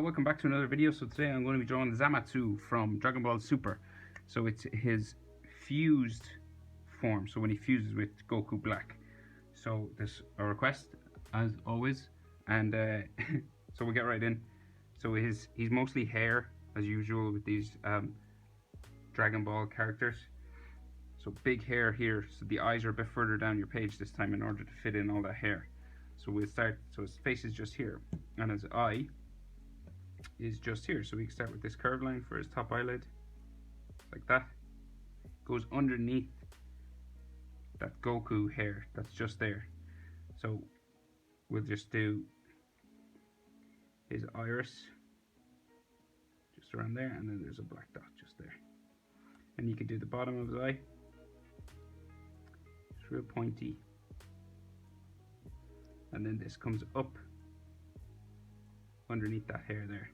welcome back to another video. So today I'm going to be drawing Zamasu from Dragon Ball Super. So it's his fused form, so when he fuses with Goku Black. So there's a request as always, and so we'll get right in. So he's mostly hair as usual with these Dragon Ball characters. So big hair here, so the eyes are a bit further down your page this time in order to fit in all that hair. So we'll start, so his face is just here and his eye is just here. So we can start with this curved line for his top eyelid, like that. Goes underneath that Goku hair that's just there. So we'll just do his iris just around there, and then there's a black dot just there. And you can do the bottom of his eye, it's real pointy, and then this comes up underneath that hair there,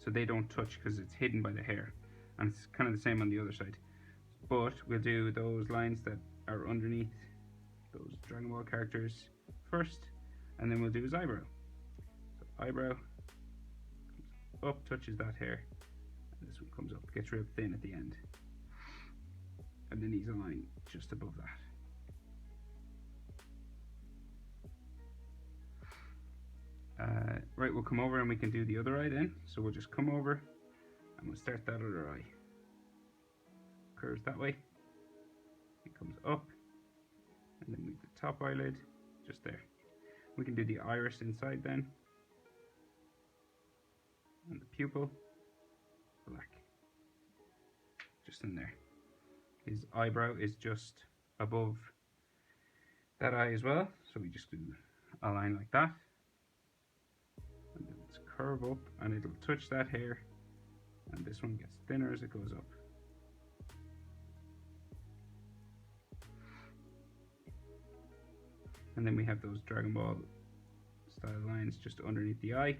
so they don't touch because it's hidden by the hair, and it's kind of the same on the other side. But we'll do those lines that are underneath those Dragon Ball characters first, and then we'll do his eyebrow. So eyebrow comes up, touches that hair, and this one comes up, gets real thin at the end, and then he's a line just above that. Right, we'll come over and we can do the other eye then. So we'll just come over and we'll start that other eye. Curves that way. It comes up, and then move the top eyelid just there. We can do the iris inside then, and the pupil black just in there. His eyebrow is just above that eye as well, so we just do a line like that, and then it's curve up and it'll touch that hair, and this one gets thinner as it goes up. And then we have those Dragon Ball style lines just underneath the eye,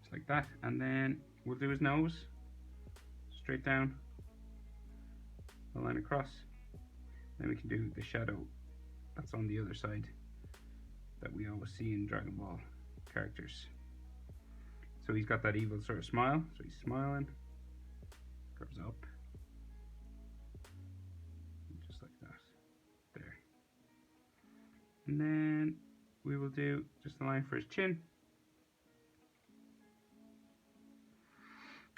just like that. And then we'll do his nose straight down, a line across. Then we can do the shadow that's on the other side that we always see in Dragon Ball characters. So he's got that evil sort of smile, so he's smiling, curves up, just like that there. And then we will do just a line for his chin,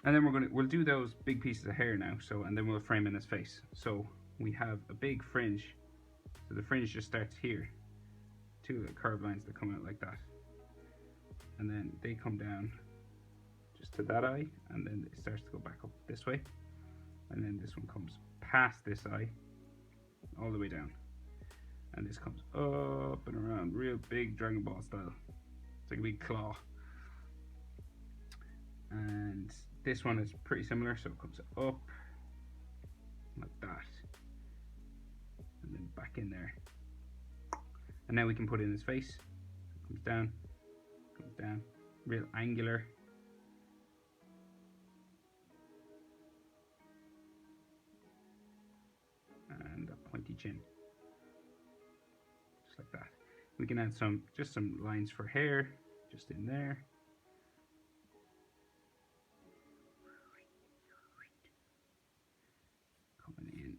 and then we'll do those big pieces of hair now. So, and then we'll frame in his face. So we have a big fringe, so the fringe just starts here, two little curved lines that come out like that, and then they come down just to that eye, and then it starts to go back up this way, and then this one comes past this eye all the way down, and this comes up and around, real big Dragon Ball style. It's like a big claw. And this one is pretty similar, so it comes up like that, and then back in there. And now we can put in his face. Comes down, real angular. And a pointy chin, just like that. We can add just some lines for hair, just in there. Coming in,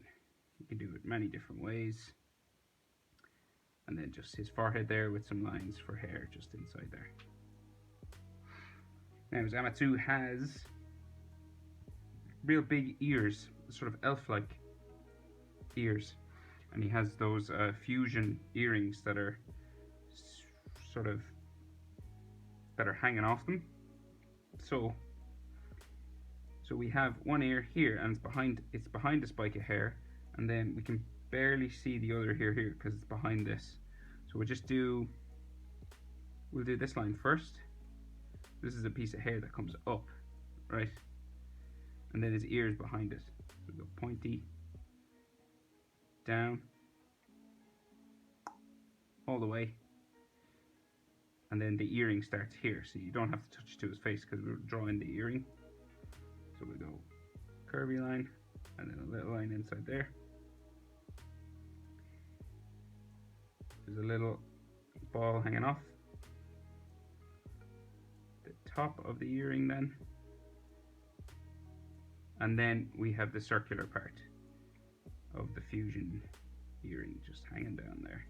you can do it many different ways. And then just his forehead there with some lines for hair just inside there. Now Zamasu has real big ears, sort of elf-like ears, and he has those fusion earrings that are hanging off them. So we have one ear here, and it's behind a spike of hair, and then we can barely see the other ear here because it's behind this. So we'll do this line first. This is a piece of hair that comes up, right? And then his ear is behind it. So we go pointy, down, all the way, and then the earring starts here, so you don't have to touch to his face because we're drawing the earring. So we go curvy line, and then a little line inside there. There's a little ball hanging off, top of the earring then. And then we have the circular part of the fusion earring just hanging down there.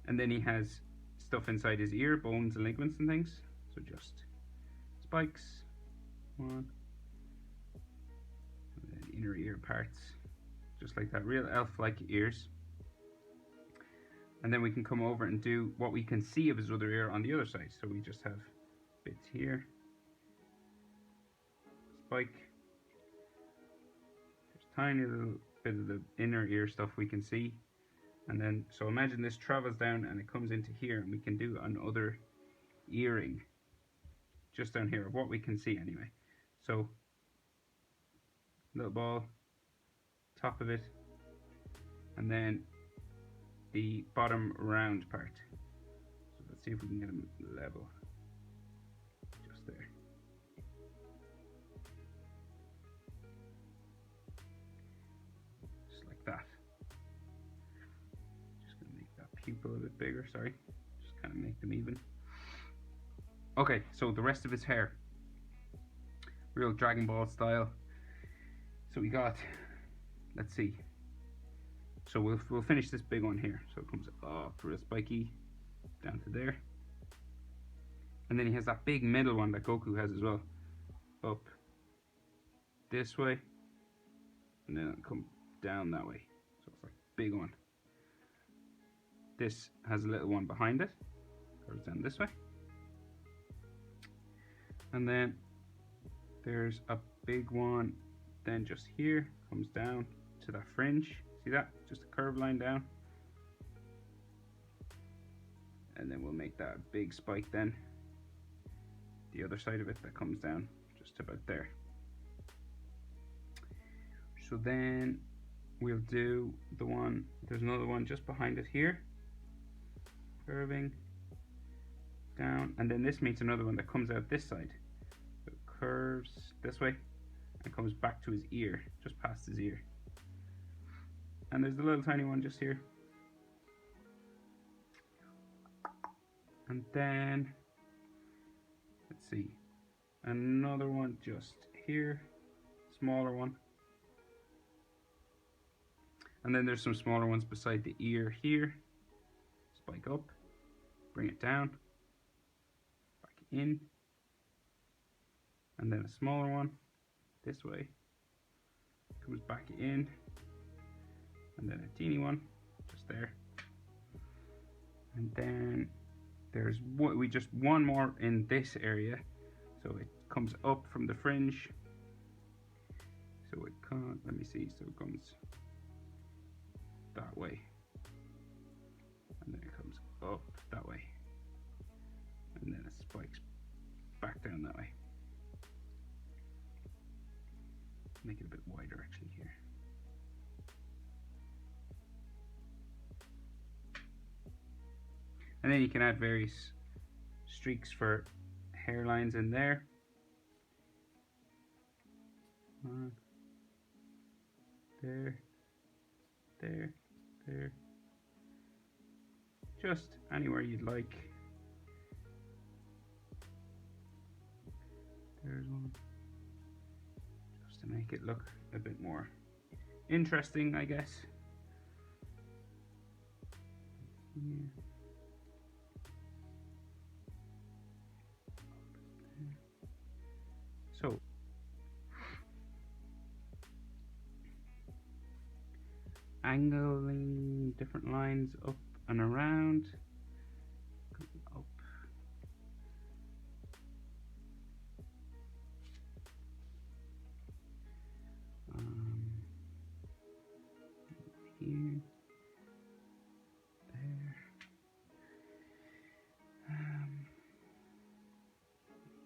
And then he has stuff inside his ear, bones and ligaments and things. So just spikes, one, and then inner ear parts, just like that, real elf-like ears. And then we can come over and do what we can see of his other ear on the other side. So we just have bits here, spike, there's tiny little bit of the inner ear stuff we can see. And then, so imagine this travels down and it comes into here, and we can do another earring just down here, of what we can see anyway. So, little ball, top of it, and then the bottom round part. So let's see if we can get them level, just there. Just like that. Pupil a bit bigger, sorry, just kind of make them even. Okay, so the rest of his hair, real Dragon Ball style. So we got, let's see, so we'll finish this big one here. So it comes up real spiky down to there, and then he has that big middle one that Goku has as well, up this way, and then it'll come down that way. So it's like a big one. This has a little one behind it, goes down this way. And then there's a big one, then just here, comes down to that fringe. See that? Just a curved line down. And then we'll make that a big spike then. The other side of it that comes down just about there. So then we'll do the one, there's another one just behind it here. Curving down, and then this meets another one that comes out this side. So it curves this way and comes back to his ear, just past his ear. And there's the little tiny one just here. And then, let's see, another one just here, smaller one. And then there's some smaller ones beside the ear here. Spike up. Bring it down, back in, and then a smaller one this way, comes back in, and then a teeny one just there, and then there's just one more in this area, so it comes up from the fringe, so it can't, let me see, so it comes that way, and then it comes up that way, and then it spikes back down that way. Make it a bit wider actually here. And then you can add various streaks for hairlines in there. One, there, there, there. Just anywhere you'd like. There's one. Just to make it look a bit more interesting, I guess. Here. So, angling different lines up and around, up, here, there,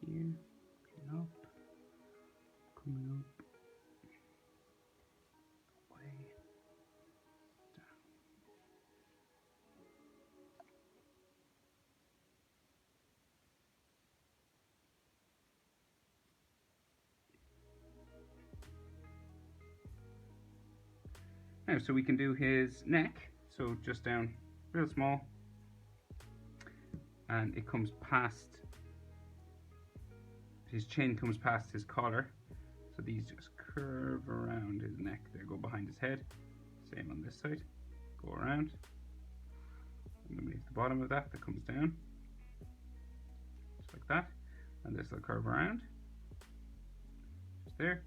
here, up, coming up, way down. Now, so we can do his neck, so just down real small, and it comes past, his chin comes past his collar, so these just curve around his neck there, go behind his head. Same on this side, go around, and then we leave the bottom of that comes down, just like that, and this will curve around, just there.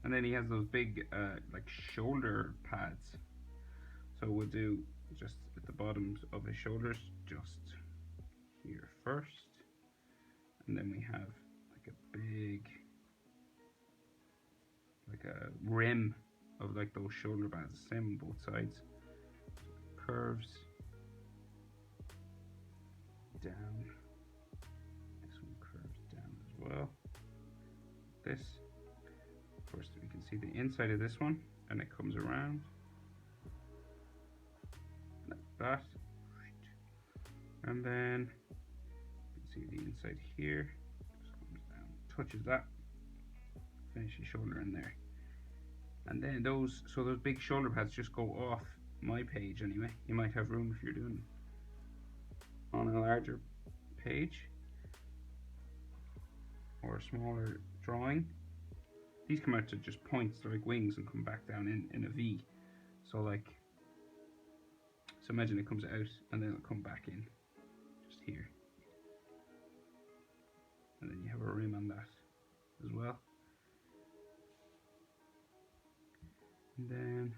And then he has those big like shoulder pads, so we'll do just at the bottoms of his shoulders, just here first, and then we have like a big, like a rim of like those shoulder pads, same on both sides. Curves down, this one curves down as well. This, first we can see the inside of this one, and it comes around like that, and then you can see the inside here, just comes down, touches that, finishes shoulder in there. And then those big shoulder pads just go off my page anyway. You might have room if you're doing on a larger page or a smaller drawing. These come out to just points, they're like wings, and come back down in a V. So like, so imagine it comes out and then it'll come back in just here, and then you have a rim on that as well. And then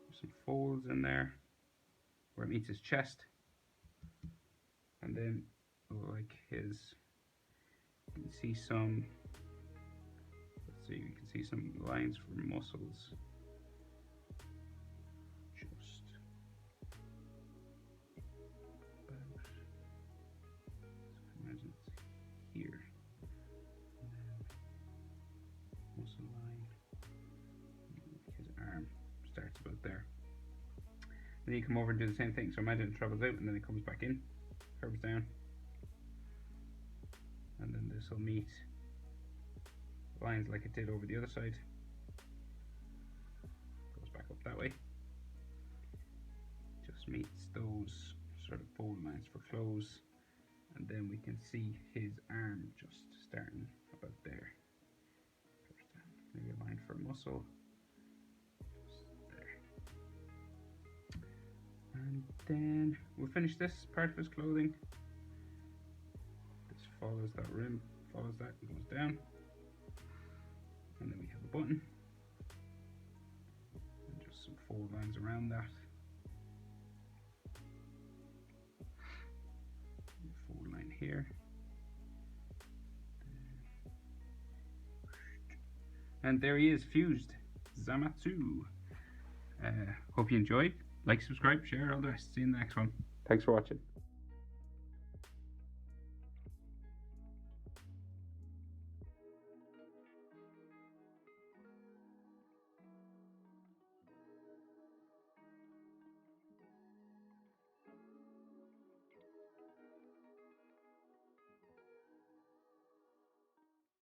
there's some folds in there where it meets his chest, and then like his, you can see some, let's see, you can see some lines for muscles just about, so imagine it's here, and then muscle line, his arm starts about there. Then you come over and do the same thing, so imagine it travels out and then it comes back in, curves down, and then this will meet lines like it did over the other side, goes back up that way, just meets those sort of fold lines for close, and then we can see his arm just starting about there, curves down, maybe a line for muscle, just there. And then we'll finish this part of his clothing. This follows that rim, follows that and goes down. And then we have a button. And just some fold lines around that. Fold line here. And there he is, Fused Zamasu. Hope you enjoyed. Like, subscribe, share, all the rest. See you in the next one. Thanks for watching.